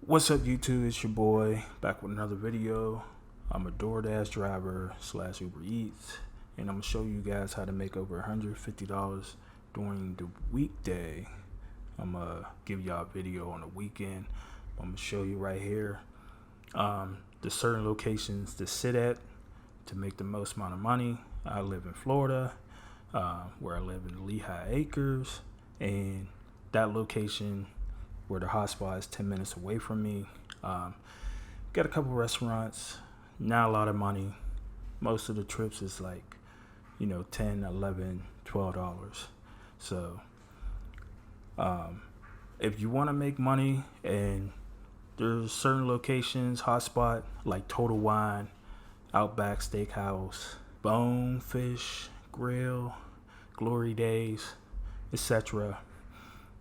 What's up, YouTube? It's your boy back with another video. I'm a DoorDash driver / Uber Eats, and I'm gonna show you guys how to make over $150 during the weekday. I'm gonna give y'all a video on the weekend. I'm gonna show you right here the certain locations to sit at to make the most amount of money. I live in Florida, where I live in Lehigh Acres, and that location where the hotspot is 10 minutes away from me. Got a couple restaurants, not a lot of money. Most of the trips is like, $10, $11, $12. So if you want to make money, and there's certain locations, hotspot like Total Wine, Outback Steakhouse, Bonefish Grill, Glory Days, etc.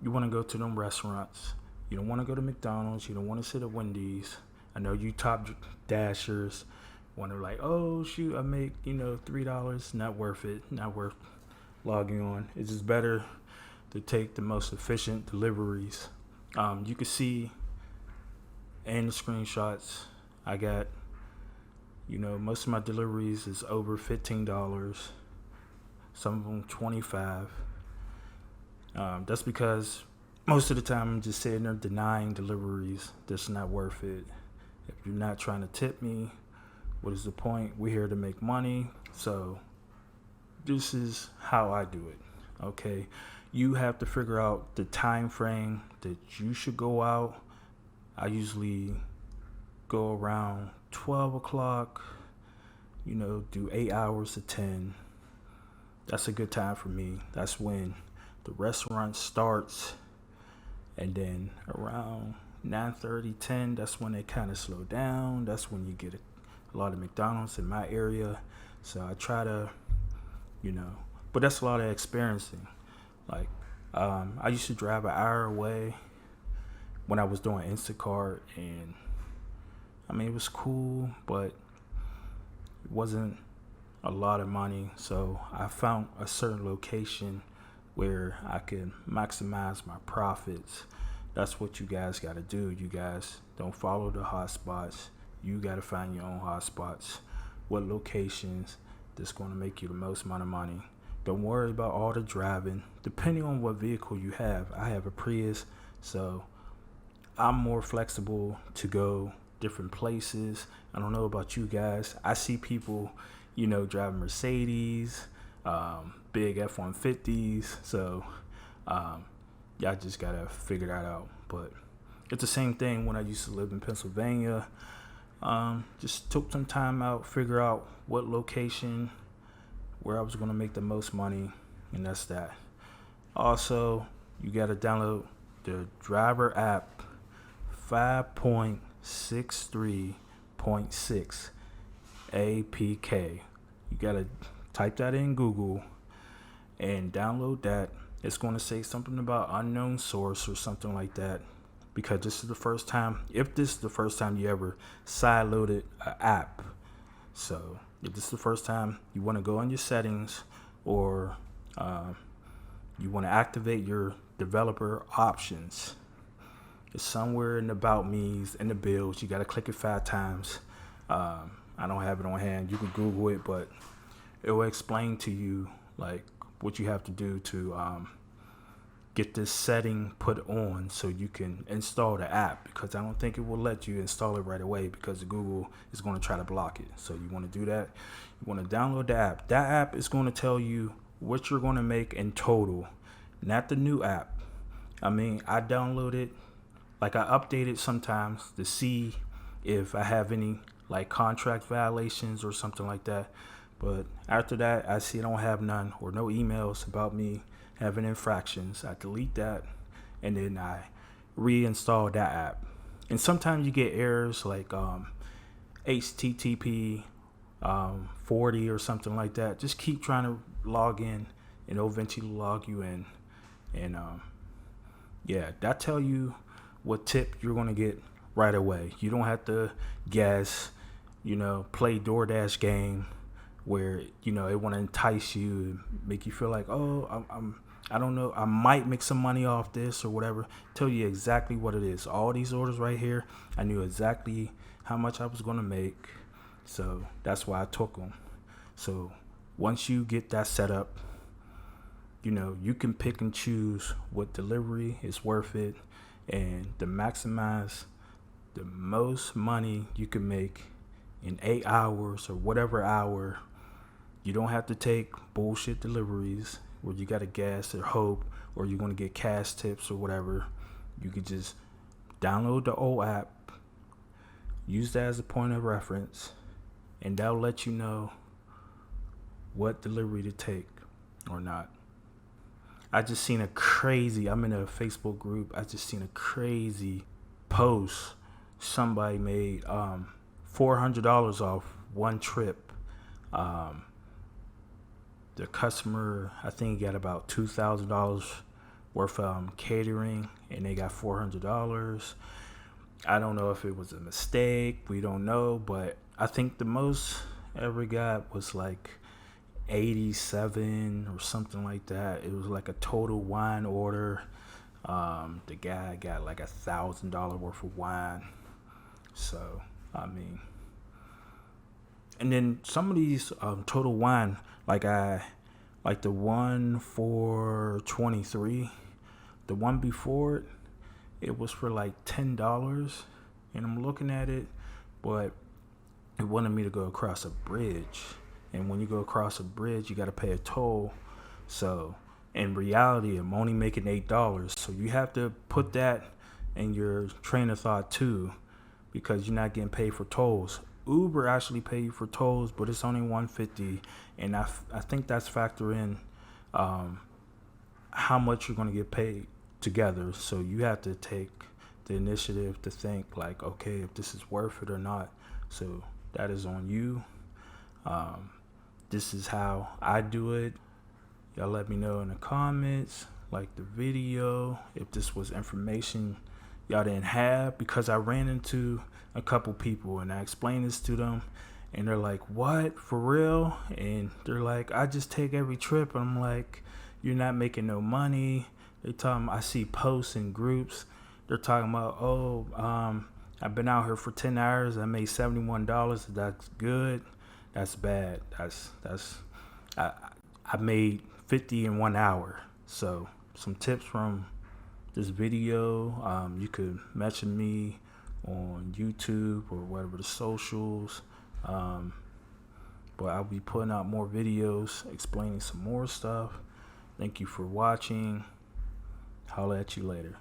You want to go to them restaurants. You don't want to go to McDonald's. You don't want to sit at Wendy's. I know you top dashers want to like, oh shoot, I make $3. Not worth it. Not worth logging on. It's just better to take the most efficient deliveries. You can see in the screenshots I got, most of my deliveries is over $15. Some of them $25. That's because most of the time I'm just sitting there denying deliveries. That's not worth it. If you're not trying to tip me, what is the point? We're here to make money. So this is how I do it. Okay, you have to figure out the time frame that you should go out. I usually go around 12 o'clock, do 8 hours to 10. That's a good time for me. That's when the restaurant starts, and then around 9:30, 10, that's when they kind of slow down. That's when you get a lot of McDonald's in my area. So I try to, but that's a lot of experiencing. Like, I used to drive an hour away when I was doing Instacart, and it was cool, but it wasn't a lot of money. So I found a certain location where I can maximize my profits. That's what you guys got to do. You guys don't follow the hotspots. You got to find your own hotspots. What locations that's going to make you the most amount of money. Don't worry about all the driving. Depending on what vehicle you have. I have a Prius, so I'm more flexible to go different places. I don't know about you guys. I see people, driving Mercedes, big F-150s. So y'all just gotta figure that out. But it's the same thing when I used to live in Pennsylvania. Just took some time out, figure out what location where I was gonna make the most money, and that's that. Also, you gotta download the driver app 5.63.6 APK. You gotta type that in Google and download that. It's going to say something about unknown source or something like that, because this is the first time, if this is the first time you ever sideloaded an app. So if this is the first time, you want to go in your settings, or you want to activate your developer options. It's somewhere in the about me's and the builds. You got to click it 5 times. I don't have it on hand. You can Google it, but it will explain to you like what you have to do to get this setting put on so you can install the app, because I don't think it will let you install it right away because Google is going to try to block it. So you want to do that. You want to download the app. That app is going to tell you what you're going to make in total, not the new app. I download it, like I update it sometimes to see if I have any like contract violations or something like that. But after that, I see I don't have none or no emails about me having infractions. I delete that, and then I reinstall that app. And sometimes you get errors like HTTP 40 or something like that. Just keep trying to log in, and it'll eventually log you in. And that tell you what tip you're gonna get right away. You don't have to guess, play DoorDash game where it want to entice you and make you feel like, oh, I don't know, I might make some money off this or whatever. Tell you exactly what it is. All these orders right here, I knew exactly how much I was going to make. So that's why I took them. So once you get that set up, you can pick and choose what delivery is worth it, and to maximize the most money you can make in 8 hours or whatever hour. You don't have to take bullshit deliveries where you got to guess or hope, or you're going to get cash tips or whatever. You could just download the old app, use that as a point of reference, and that'll let you know what delivery to take or not. I'm in a Facebook group, I just seen a crazy post. Somebody made $400 off one trip. The customer, I think, got about $2,000 worth of catering, and they got $400. I don't know if it was a mistake. We don't know, but I think the most ever got was like 87 or something like that. It was like a total wine order. The guy got like $1,000 worth of wine. So, and then some of these total wine, like the one for 23, the one before it was for like $10, and I'm looking at it, but it wanted me to go across a bridge, and when you go across a bridge, you got to pay a toll. So in reality, I'm only making $8, so you have to put that in your train of thought too, because you're not getting paid for tolls. Uber actually pay you for tolls, but it's only $150, and I think that's factor in how much you're going to get paid together. So you have to take the initiative to think like, okay, if this is worth it or not. So that is on you. This is how I do it. Y'all let me know in the comments, like the video, if this was information y'all didn't have, because I ran into a couple people and I explained this to them, and they're like, what, for real? And they're like, I just take every trip. And I'm like, you're not making no money. They talking, I see posts in groups, they're talking about, I've been out here for 10 hours, I made $71. That's good. That's bad. I made 50 in 1 hour. So some tips from this video. You could message me on YouTube or whatever the socials. But I'll be putting out more videos explaining some more stuff. Thank you for watching. Holla at you later.